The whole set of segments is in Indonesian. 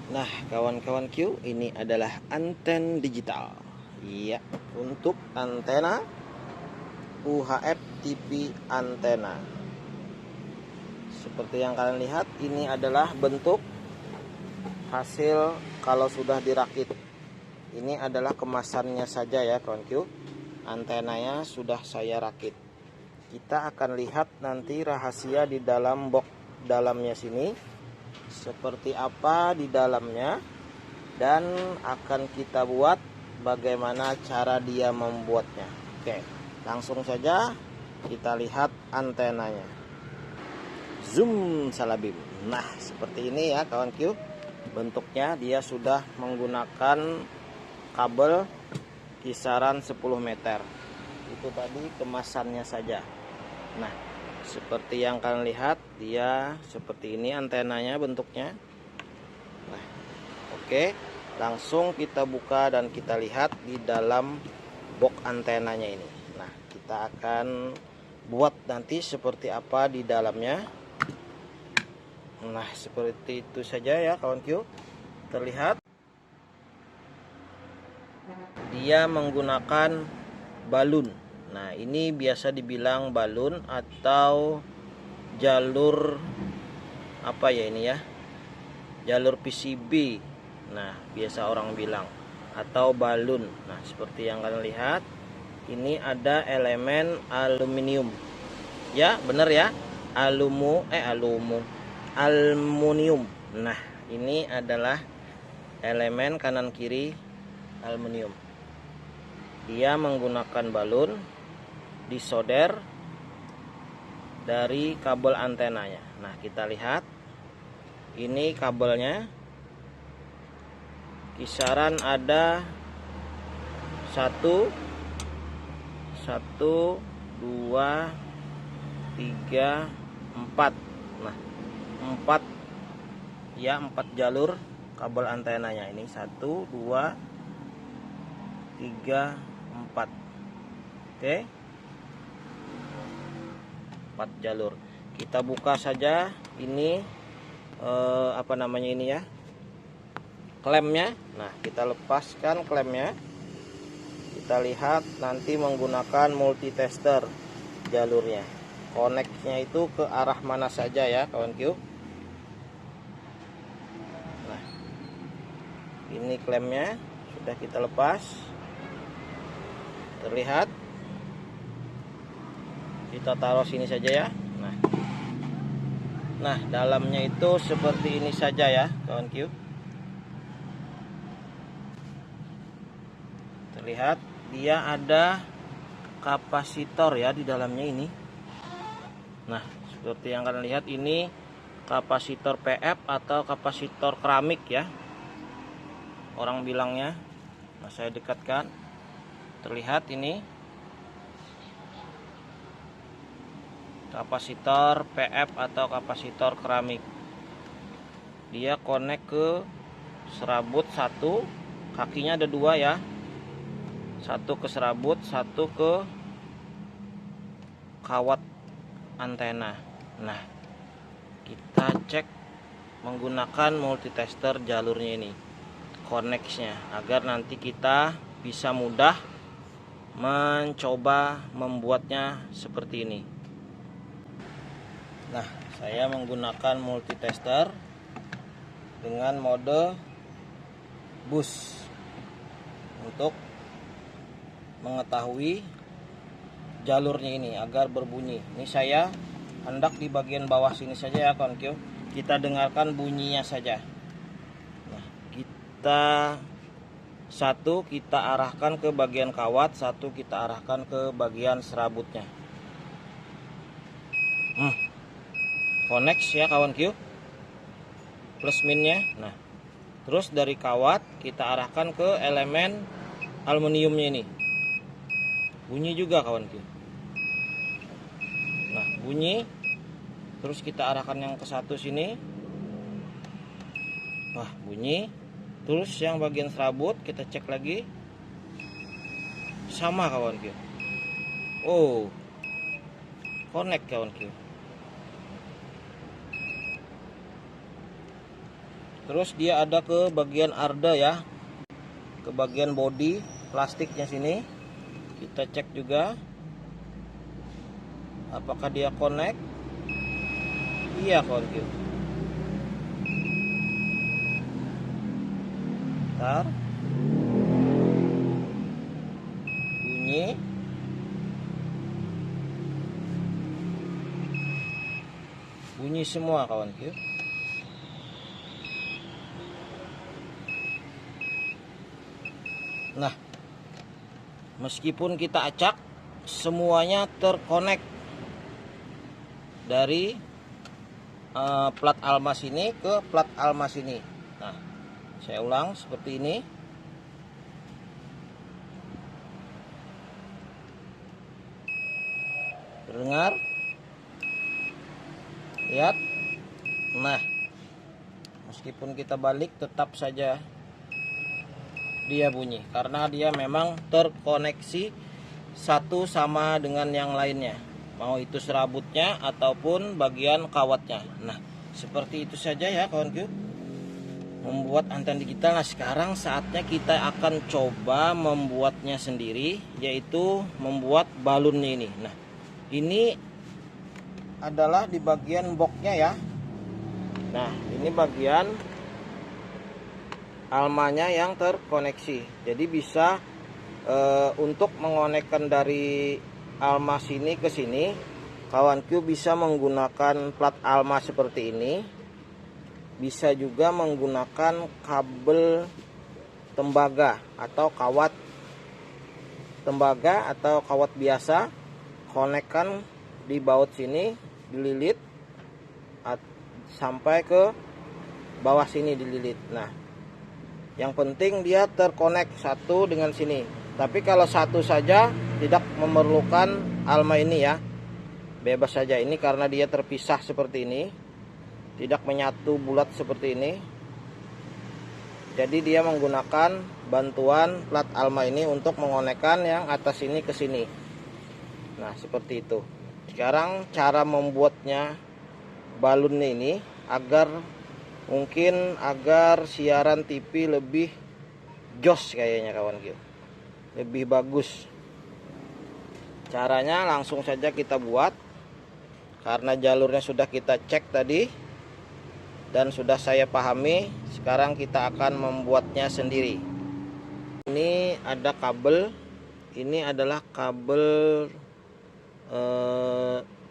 Nah, kawan-kawan Q, ini adalah anten digital. Iya, untuk antena UHF TV antena. Seperti yang kalian lihat, ini adalah bentuk hasil kalau sudah dirakit. Ini adalah kemasannya saja ya, kawan Q. Antenanya sudah saya rakit. Kita akan lihat nanti rahasia di dalam box dalamnya sini seperti apa di dalamnya, dan akan kita buat bagaimana cara dia membuatnya. Oke, langsung saja kita lihat antenanya. Zoom salabim. Nah, seperti ini ya kawan Q. Bentuknya dia sudah menggunakan kabel kisaran 10 meter. Itu tadi kemasannya saja. Nah, seperti yang kalian lihat, dia seperti ini antenanya bentuknya. Nah, oke, langsung kita buka dan kita lihat di dalam box antenanya ini. Nah, kita akan buat nanti seperti apa di dalamnya. Nah, seperti itu saja ya kawan Q. Terlihat dia menggunakan balun. Nah, ini biasa dibilang balun atau jalur apa ya ini ya? Jalur PCB. Nah, biasa orang bilang atau balun. Nah, seperti yang kalian lihat, ini ada elemen aluminium. Ya, benar ya. Aluminium. Nah, ini adalah elemen kanan kiri aluminium. Dia menggunakan balun disolder dari kabel antenanya. Nah, kita lihat ini kabelnya kisaran ada 1 2 3 4. Nah, 4 ya, 4 jalur kabel antenanya ini. 1 2 3 4. Oke, 4 jalur. Kita buka saja ini apa namanya ini ya, klemnya. Nah, kita lepaskan klemnya. Kita lihat nanti menggunakan multitester jalurnya. Koneknya itu ke arah mana saja ya kawan Q. Nah, ini klemnya sudah kita lepas. Terlihat. Kita taruh sini saja ya. Nah, dalamnya itu seperti ini saja ya kawan Q. Terlihat dia ada kapasitor ya di dalamnya ini. Nah, seperti yang kalian lihat, ini kapasitor PF atau kapasitor keramik ya, orang bilangnya. Nah, saya dekatkan. Terlihat ini kapasitor PF atau kapasitor keramik. Dia konek ke serabut satu, kakinya ada 2 ya. Satu ke serabut, satu ke kawat antena. Nah, kita cek menggunakan multitester jalurnya ini, koneksnya, agar nanti kita bisa mudah mencoba membuatnya seperti ini. Nah, saya menggunakan multitester dengan mode bus untuk mengetahui jalurnya ini agar berbunyi. Ini saya hendak di bagian bawah sini saja ya kawan Q. Kita dengarkan bunyinya saja. Nah, satu kita arahkan ke bagian kawat, satu kita arahkan ke bagian serabutnya. Connect ya kawan Q, plus minnya. Nah, terus dari kawat kita arahkan ke elemen aluminiumnya ini. Bunyi juga kawan Q. Nah, bunyi. Terus kita arahkan yang ke satu sini. Wah, bunyi. Terus yang bagian serabut kita cek lagi. Sama kawan Q. Oh, connect kawan Q. Terus dia ada ke bagian arda ya, ke bagian bodi plastiknya sini. Kita cek juga apakah dia connect. Iya, kawanku. Bentar. Bunyi. Bunyi semua, kawanku. Nah, meskipun kita acak, semuanya terkonek dari plat almas ini ke plat almas ini. Nah, saya ulang seperti ini. Terdengar? Lihat. Nah, meskipun kita balik tetap saja dia bunyi karena dia memang terkoneksi satu sama dengan yang lainnya, mau itu serabutnya ataupun bagian kawatnya. Nah, seperti itu saja ya kawanku, membuat antena digital. Nah, sekarang saatnya kita akan coba membuatnya sendiri, yaitu membuat balonnya ini. Nah, ini adalah di bagian boxnya ya. Nah, ini bagian almanya yang terkoneksi, jadi bisa untuk mengonekkan dari alma sini ke sini, kawanku bisa menggunakan plat alma seperti ini, bisa juga menggunakan kabel tembaga atau kawat tembaga atau kawat biasa, konekkan di baut sini, dililit sampai ke bawah sini dililit. Nah, yang penting dia terkonek satu dengan sini. Tapi kalau satu saja tidak memerlukan alma ini ya, bebas saja. Ini karena dia terpisah seperti ini, tidak menyatu bulat seperti ini, jadi dia menggunakan bantuan plat alma ini untuk mengonekkan yang atas ini ke sini. Nah, seperti itu. Sekarang cara membuatnya balonnya ini agar siaran TV lebih jos kayaknya kawan-kawan, lebih bagus. Caranya langsung saja kita buat, karena jalurnya sudah kita cek tadi dan sudah saya pahami. Sekarang kita akan membuatnya sendiri. Ini ada kabel, ini adalah kabel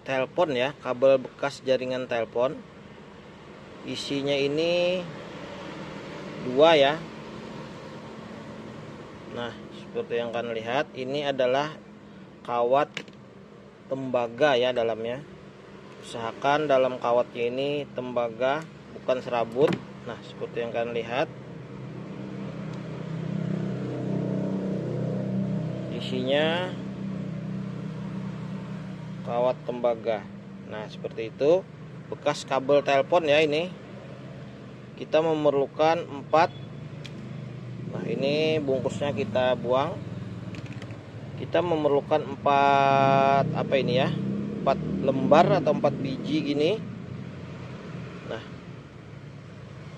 telepon ya, kabel bekas jaringan telepon. Isinya ini 2 ya. Nah, seperti yang kalian lihat, ini adalah kawat tembaga ya dalamnya. Usahakan dalam kawatnya ini tembaga, bukan serabut. Nah, seperti yang kalian lihat, isinya kawat tembaga. Nah, seperti itu. Bekas kabel telepon ya ini. Kita memerlukan 4. Nah, ini bungkusnya kita buang. Kita memerlukan 4 apa ini ya, 4 lembar atau 4 biji gini. Nah,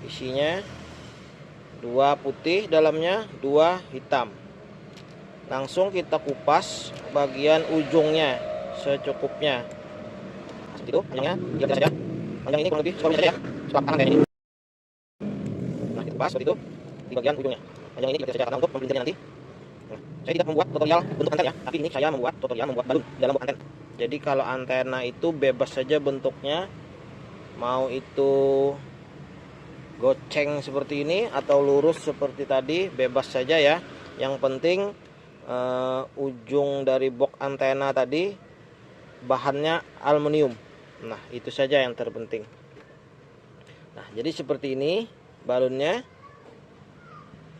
isinya 2 putih dalamnya, 2 hitam. Langsung kita kupas bagian ujungnya secukupnya. Seperti itu, panjangnya 3 saja. Panjang ini kurang lebih separuhnya saja ya, separuh tangan kayak ini. Nah, kita kupas seperti itu di bagian ujungnya. Panjang ini 3 saja karena untuk mempelintirnya nanti. Nah, saya tidak membuat tutorial bentuk antena ya, tapi ini saya membuat tutorial membuat balon dalam bentuk antena. Jadi kalau antena itu bebas saja bentuknya, mau itu goceng seperti ini atau lurus seperti tadi, bebas saja ya. Yang penting ujung dari box antena tadi bahannya aluminium. Nah, itu saja yang terpenting. Nah, jadi seperti ini balonnya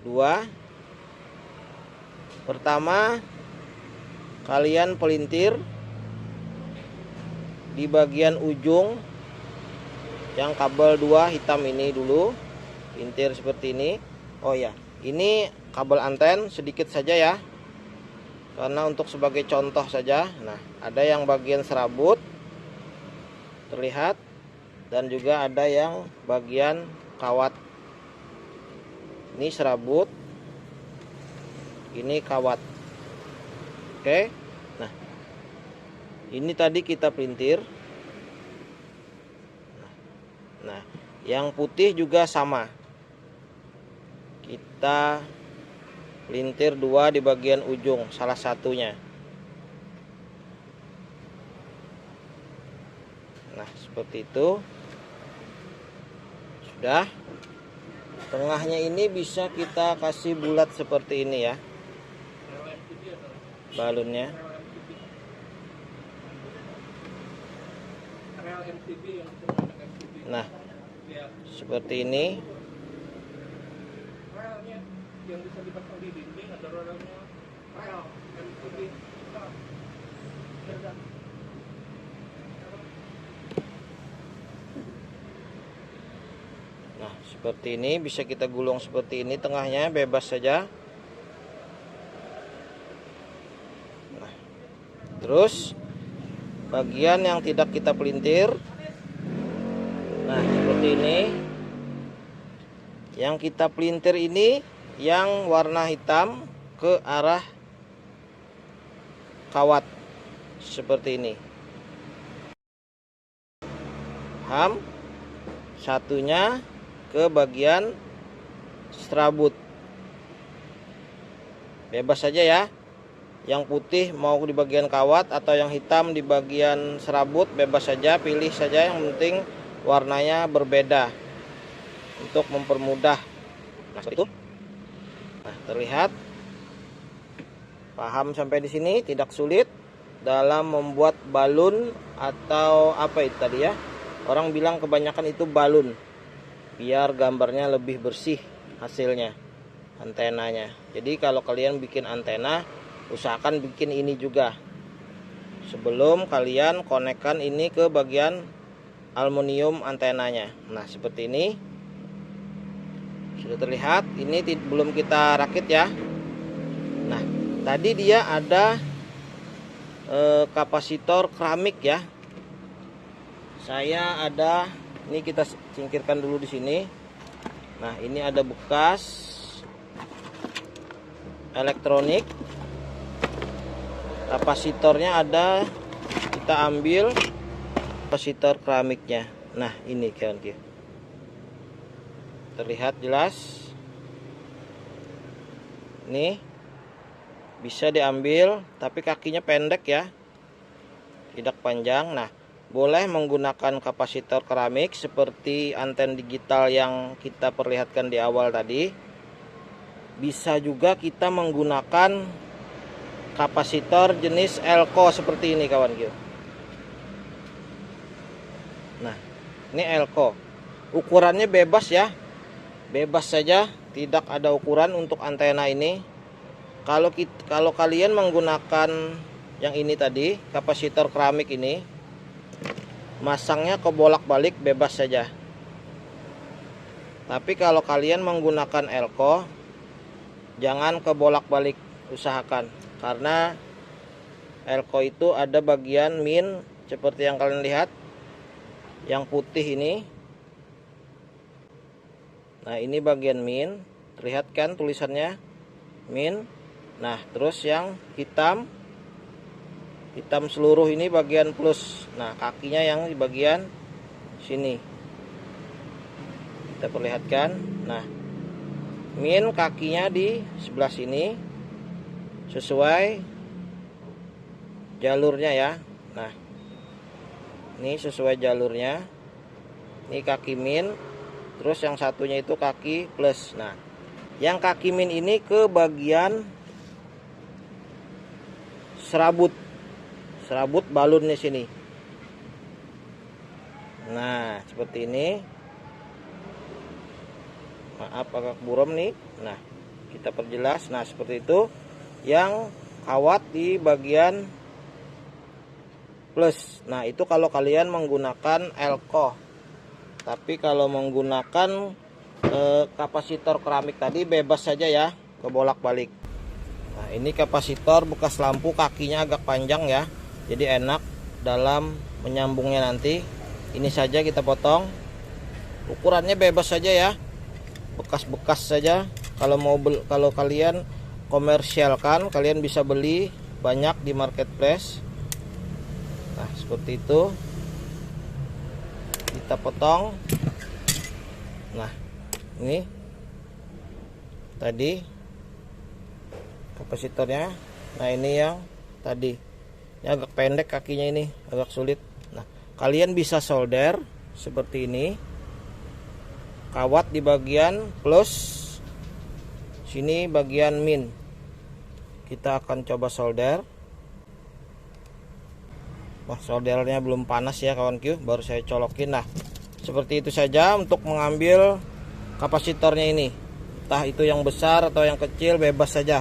2. Pertama, kalian pelintir di bagian ujung yang kabel 2 hitam ini dulu, pelintir seperti ini. Oh ya, ini kabel anten sedikit saja ya, karena untuk sebagai contoh saja. Nah, ada yang bagian serabut terlihat, dan juga ada yang bagian kawat Ini serabut, ini kawat. Oke. Nah, ini tadi kita pelintir. Nah, yang putih juga sama. Kita pelintir 2 di bagian ujung, salah satunya. Nah, seperti itu. Sudah. Tengahnya ini bisa kita kasih bulat seperti ini ya, balonnya. Nah, seperti ini. Nah, seperti ini bisa kita gulung seperti ini, tengahnya bebas saja. Nah, terus bagian yang tidak kita pelintir, nah seperti ini. Yang kita pelintir ini yang warna hitam ke arah kawat seperti ini. Satunya ke bagian serabut. Bebas saja ya. Yang putih mau di bagian kawat atau yang hitam di bagian serabut, bebas saja, pilih saja, yang penting warnanya berbeda untuk mempermudah. Nah, seperti itu. Nah, terlihat. Paham sampai di sini? Tidak sulit dalam membuat balon atau apa itu tadi ya? Orang bilang kebanyakan itu balon, biar gambarnya lebih bersih hasilnya, antenanya. Jadi kalau kalian bikin antena, usahakan bikin ini juga sebelum kalian konekkan ini ke bagian aluminium antenanya. Nah, seperti ini. Sudah terlihat. Ini belum kita rakit ya. Nah, tadi dia ada kapasitor keramik ya. Saya ada, ini kita singkirkan dulu di sini. Nah, ini ada bekas elektronik. Kapasitornya ada, kita ambil kapasitor keramiknya. Nah, ini kawan-kawan. Terlihat jelas. Ini bisa diambil, tapi kakinya pendek ya, tidak panjang. Nah, boleh menggunakan kapasitor keramik seperti anten digital yang kita perlihatkan di awal tadi. Bisa juga kita menggunakan kapasitor jenis Elco seperti ini kawan. Nah, ini Elco. Ukurannya bebas ya. Bebas saja, tidak ada ukuran untuk antena ini. Kalau kalian menggunakan yang ini tadi, kapasitor keramik ini, masangnya ke bolak-balik bebas saja. Tapi kalau kalian menggunakan Elco, jangan ke bolak-balik, usahakan. Karena Elco itu ada bagian min seperti yang kalian lihat, yang putih ini. Nah, ini bagian min, terlihat kan tulisannya min. Nah, terus yang hitam seluruh ini bagian plus. Nah, kakinya yang di bagian sini kita perlihatkan. Nah, min kakinya di sebelah sini sesuai jalurnya ya. Nah, ini sesuai jalurnya. Ini kaki min, terus yang satunya itu kaki plus. Nah, yang kaki min ini ke bagian serabut balonnya sini. Nah, seperti ini. Maaf agak buram nih. Nah, kita perjelas. Nah, seperti itu. Yang kawat di bagian plus. Nah, itu kalau kalian menggunakan Elco. Tapi kalau menggunakan kapasitor keramik tadi, bebas saja ya, ke bolak-balik. Nah, ini kapasitor bekas lampu, kakinya agak panjang ya. Jadi enak dalam menyambungnya nanti. Ini saja kita potong. Ukurannya bebas saja ya. Bekas-bekas saja Kalau kalian komersialkan, kalian bisa beli banyak di marketplace. Nah, seperti itu. Kita potong. Nah, ini tadi kapasitornya. Nah, ini yang tadi. Ini agak pendek kakinya, ini agak sulit. Nah, kalian bisa solder seperti ini. Kawat di bagian plus, sini bagian min. Kita akan coba solder. Wah, soldernya belum panas ya kawanku, baru saya colokin. Nah, seperti itu saja untuk mengambil kapasitornya ini. Entah itu yang besar atau yang kecil, bebas saja.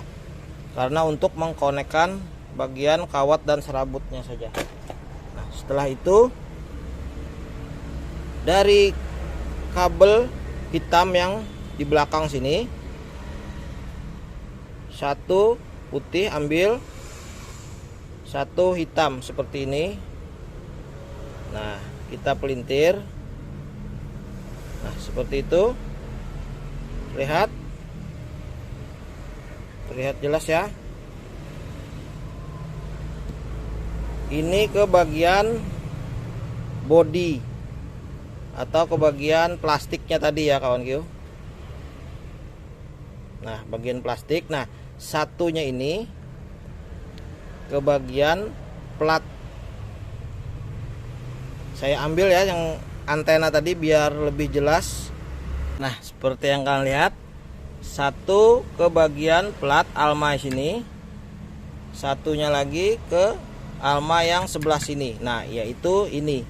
Karena untuk mengkonekkan bagian kawat dan serabutnya saja. Nah, setelah itu dari kabel hitam yang di belakang sini, satu putih ambil, satu hitam seperti ini. Nah, kita pelintir. Nah, seperti itu. Terlihat jelas ya. Ini ke bagian body atau ke bagian plastiknya tadi ya kawan-kawan. Nah, bagian plastik. Nah, satunya ini ke bagian plat. Saya ambil ya yang antena tadi biar lebih jelas. Nah, seperti yang kalian lihat, satu ke bagian plat alma sini, satunya lagi ke alma yang sebelah sini. Nah, yaitu ini.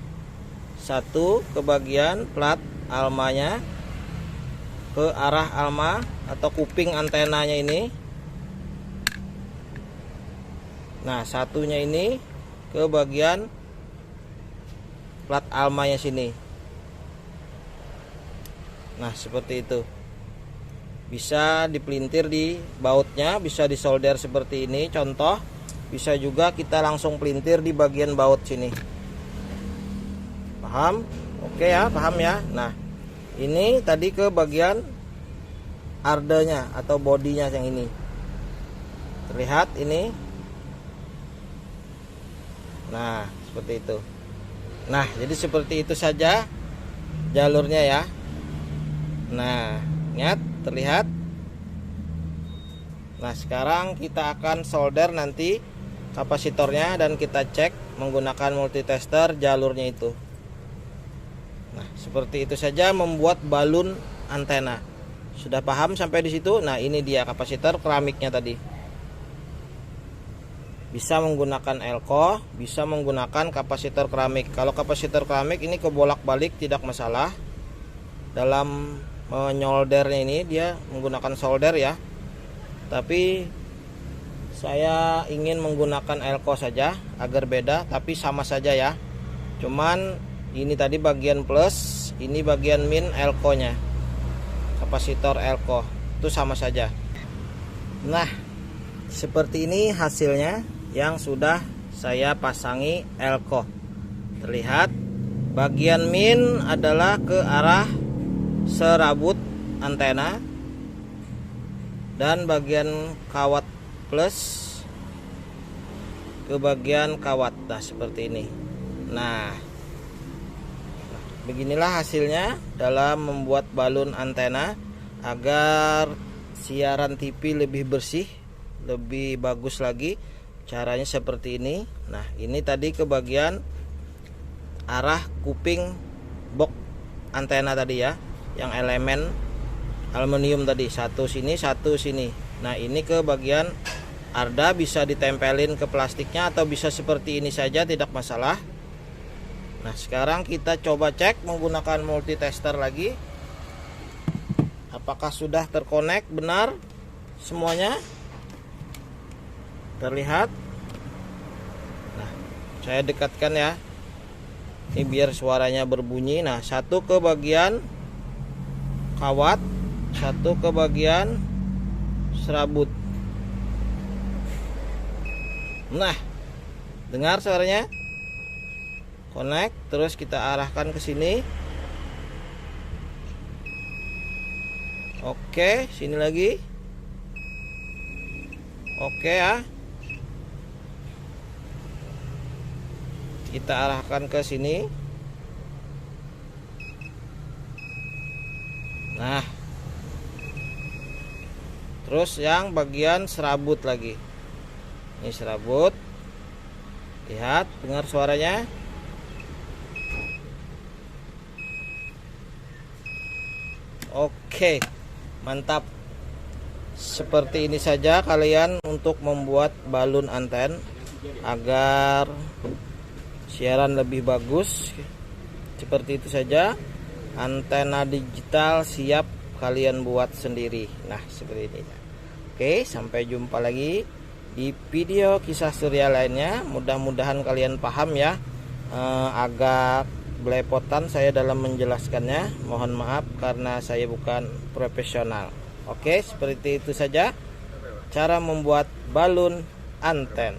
Satu ke bagian plat almanya ke arah alma atau kuping antenanya ini. Nah, satunya ini ke bagian plat almanya sini. Nah, seperti itu. Bisa dipelintir di bautnya, bisa disolder seperti ini contoh. Bisa juga kita langsung pelintir di bagian baut sini. Paham? Oke ya, paham ya. Nah, ini tadi ke bagian ardenya atau bodinya yang ini. Terlihat ini. Nah, seperti itu. Nah, jadi seperti itu saja jalurnya ya. Nah, lihat, terlihat. Nah, sekarang kita akan solder nanti kapasitornya dan kita cek menggunakan multitester jalurnya itu. Nah, seperti itu saja membuat balun antena. Sudah paham sampai di situ? Nah, ini dia kapasitor keramiknya tadi. Bisa menggunakan elko, bisa menggunakan kapasitor keramik. Kalau kapasitor keramik ini kebolak-balik tidak masalah. Dalam menyoldernya ini dia menggunakan solder ya. Tapi saya ingin menggunakan elko saja agar beda, tapi sama saja ya. Cuman ini tadi bagian plus, ini bagian min elko-nya. Kapasitor elko itu sama saja. Nah, seperti ini hasilnya yang sudah saya pasangi elko. Terlihat bagian min adalah ke arah serabut antena dan bagian kawat plus ke bagian kawat. Nah, seperti ini. Nah, beginilah hasilnya dalam membuat balun antena agar siaran TV lebih bersih, lebih bagus lagi. Caranya seperti ini. Nah, ini tadi ke bagian arah kuping box antena tadi ya, yang elemen aluminium tadi, satu sini satu sini. Nah, ini ke bagian arda, bisa ditempelin ke plastiknya atau bisa seperti ini saja, tidak masalah. Nah, sekarang kita coba cek menggunakan multitester lagi. Apakah sudah terkonek benar semuanya? Terlihat. Nah, saya dekatkan ya, ini biar suaranya berbunyi. Nah, satu ke bagian kawat, satu ke bagian serabut. Nah, dengar suaranya? Connect, terus kita arahkan ke sini. Oke, sini lagi. Oke ya. Kita arahkan ke sini. Nah, terus yang bagian serabut lagi. Ini serabut. Lihat, dengar suaranya. Oke, mantap. Seperti ini saja kalian untuk membuat balun anten agar siaran lebih bagus. Seperti itu saja. Antena digital siap kalian buat sendiri. Nah, seperti ini. Oke, sampai jumpa lagi di video kisah surya lainnya. Mudah-mudahan kalian paham ya. Agak belepotan saya dalam menjelaskannya. Mohon maaf karena saya bukan profesional. Oke, seperti itu saja cara membuat balun anten.